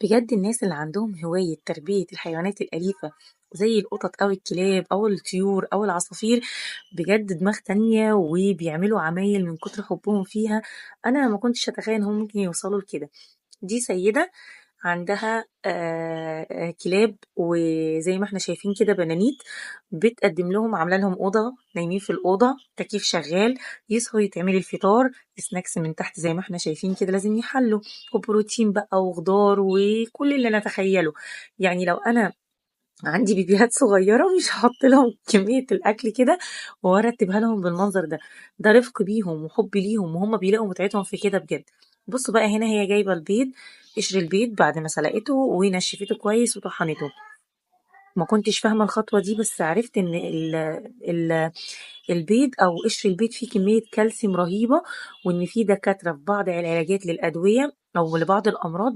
بجد الناس اللي عندهم هواية تربية الحيوانات الأليفة زي القطط أو الكلاب أو الطيور أو العصافير، بجد دماغ تانية وبيعملوا عمايل من كتر حبهم فيها. أنا ما كنتش أتخيل إن هم ممكن يوصلوا لكده. دي سيدة عندها كلاب، وزي ما احنا شايفين كده بنانيت، بتقدم لهم، عاملة لهم أوضة نايمين في الأوضة، تكييف شغال، يصحوا يتعمل الفطار، سناكس من تحت زي ما احنا شايفين كده لازم يحلوا، وبروتين بقى وخضار وكل اللي نتخيله. يعني لو أنا عندي بيبيهات صغيرة مش هحط لهم كمية الأكل كده وأرتبها لهم بالمنظر ده. ده رفق بيهم وحب ليهم، وهم بيلاقوا متعتهم في كده بجد. بصوا بقى، هنا هي جايبة البيض، قشر البيض بعد ما سلقته ونشفته كويس وطحنته. ما كنتش فاهمة الخطوة دي، بس عرفت ان ال البيض او قشر البيض فيه كمية كالسيوم رهيبة، وان في دكاترة في بعض العلاجات للأدوية او لبعض الأمراض